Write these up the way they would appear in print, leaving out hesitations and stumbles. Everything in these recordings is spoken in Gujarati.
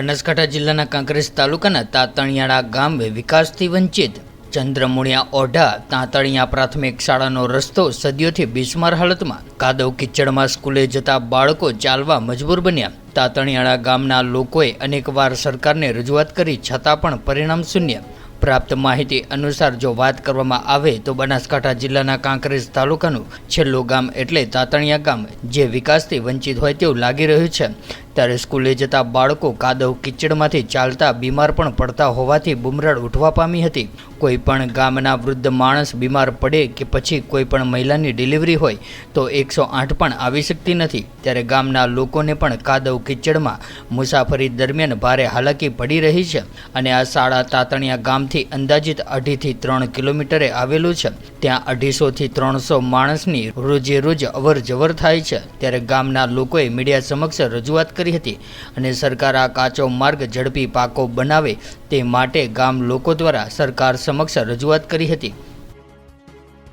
બનાસકાંઠા જિલ્લાના કાંકરેજ તાલુકાના તાતણિયાળા ગામે વિકાસથી વંચિત ચંદ્રમુણિયા ઓઢા તાતણિયા પ્રાથમિક શાળાનો રસ્તો સદીઓથી બિસ્માર હાલતમાં, કાદવ કિચડમાં સ્કૂલે જતા બાળકો ચાલવા મજબૂર બન્યા। તાતણિયાળા ગામના લોકોએ અનેકવાર સરકારને રજૂઆત કરી છતાં પણ પરિણામ શૂન્ય। પ્રાપ્ત માહિતી અનુસાર જો વાત કરવામાં આવે તો બનાસકાંઠા જિલ્લાના કાંકરેજ તાલુકાનું છેલ્લું ગામ એટલે તાતણિયા ગામ, જે વિકાસથી વંચિત હોય તેવું લાગી રહ્યું છે। ત્યારે સ્કૂલે જતા બાળકો કાદવ કિચડમાંથી ચાલતા બીમાર પણ પડતા હોવાથી બુમરાડ ઉઠવા પામી હતી। કોઈ પણ ગામના વૃદ્ધ માણસ બીમાર પડે કે પછી કોઈ પણ મહિલાની ડિલિવરી હોય તો 108 પણ આવી શકતી નથી। ત્યારે ગામના લોકોને પણ કાદવ કિચડમાં મુસાફરી દરમિયાન ભારે હાલાકી પડી રહી છે અને આ શાળા તાતણિયા ગામથી અંદાજિત 2.5 થી 3 કિલોમીટરે આવેલું છે। ત્યાં 250 થી 300 માણસની રોજે રોજ અવર જવર થાય છે। ત્યારે ગામના લોકોએ મીડિયા સમક્ષ રજૂઆત કરી હતી અને સરકાર આ કાચો માર્ગ ઝડપી પાકો બનાવે તે માટે ગામ લોકો દ્વારા સરકાર સમક્ષ રજૂઆત કરી હતી।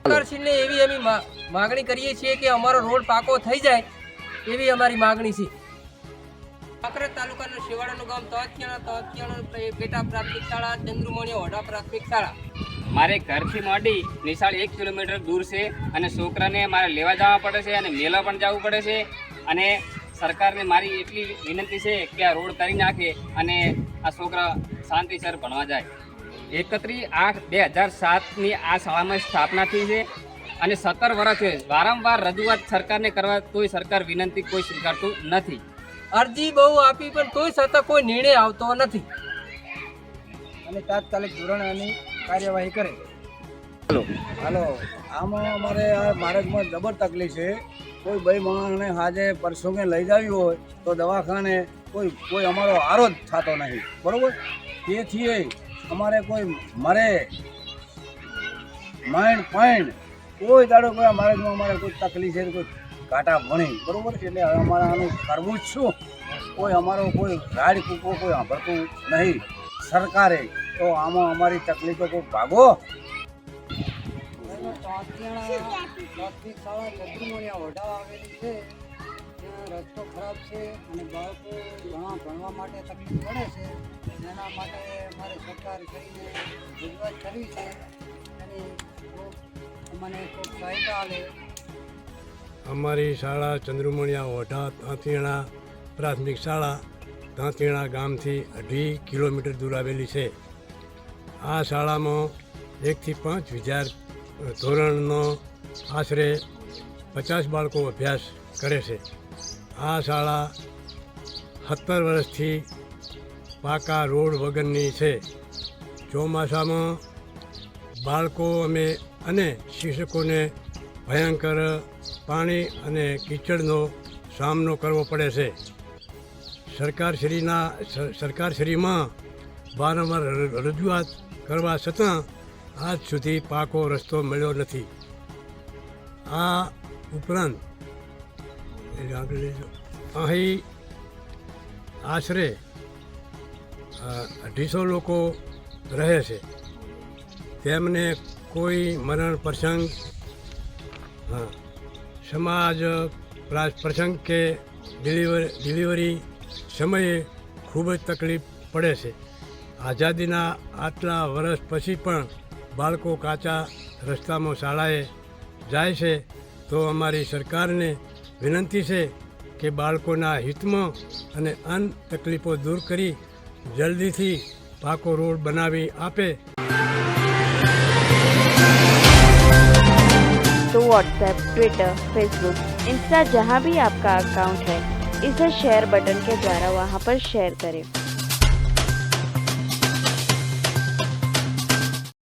સરકારશ્રીને એવી અમે માગણી કરીએ છીએ કે અમારો રોડ પાકો થઈ જાય એવી અમારી માગણી છે। કાંકરેજ તાલુકાનું શિવાળાનું ગામ તાતણિયાળા પેટા પ્રાથમિક શાળા, ચંદ્રમુણિયા ઓઢા પ્રાથમિક શાળા। મારે ઘરથી માંડી નિશાળ 1 કિલોમીટર દૂર છે અને છોકરાને મારે લેવા જવા પડે છે અને મેળા પણ જવું પડે છે અને સરકારને મારી એટલી વિનંતી છે કે આ રોડ કરી નાખે અને આ છોકરા શાંતિસર ભણવા જાય। 31/8/2007ની આ શાળામાં સ્થાપના થઈ છે અને 17 વર્ષથી વારંવાર રજૂઆત સરકારને કરવા તોય સરકાર વિનંતી કોઈ સ્વીકારતું નથી। અરજી બહુ આપી પણ તોય છતાં કોઈ નિર્ણય આવતો નથી અને તાત્કાલિક ધોરણે આની કાર્યવાહી કરે। હાલો આમાં અમારે આ માર્ગમાં જબર તકલીફ છે। કોઈ ભાઈ માણસને આજે પરસોંગે લઈ જાવી હોય તો દવાખાને કોઈ અમારો આરો જ થતો નહીં, બરાબર। તેથી અમારે કોઈ મરે માઇન્ડ કોઈ દાડો કોઈ માર્ગમાં અમારે કોઈ તકલીફ છે, કોઈ કાંટા ભણી, બરાબર। એટલે હવે અમારે આનું કરવું જ શું? કોઈ અમારો કોઈ રાડ કૂકો કોઈ સાંભળતું નહીં સરકારે, તો આમાં અમારી તકલીફો કોઈ ભાગો। પ્રાથમિક શાળા ચંદ્રમુણિયા ઓઢા આવેલી છે, ત્યાં રસ્તો ખરાબ છે અને બાળકો ભણવા માટે તકલીફ પડે છે। એના માટે અમારે સરકાર કરીને રજૂઆત કરવી છે અને અમને કોઈ સહાયતા આપે। અમારી શાળા ચંદ્રમુણિયા ઓઢા તાતણિયાળા પ્રાથમિક શાળા તાતણિયાળા ગામથી 2.5 કિલોમીટર દૂર આવેલી છે। આ શાળામાં 1 થી 5 ધોરણનો આશરે 50 બાળકો અભ્યાસ કરે છે। આ શાળા 17 વર્ષથી પાકા રોડ વગરની છે। ચોમાસામાં બાળકો અને શિક્ષકોને ભયંકર પાણી અને કીચડનો સામનો કરવો પડે છે। સરકારશ્રીમાં વારંવાર રજૂઆત કરવા છતાં આજ સુધી પાકો રસ્તો મળ્યો નથી। આ ઉપરાંત અહીં આશરે 250 લોકો રહે છે। તેમને કોઈ મરણ પ્રસંગ, સમાજ પ્રસંગ કે ડિલિવરી સમયે ખૂબ જ તકલીફ પડે છે। આઝાદીના આટલા વર્ષ પછી પણ બાળકો કાચા રસ્તામાં શાળાએ જાય છે, તો અમારી સરકારને વિનંતી છે કે બાળકોના હિતમાં અને અન્ય તકલીફો દૂર કરી જલ્દીથી પાકો રોડ बनावी आपे। तो व्हाट्सएप, ट्विटर, फेसबुक, इंस्टा जहाँ भी आपका अकाउंट है, इसे शेयर बटन के द्वारा वहाँ पर शेयर करें।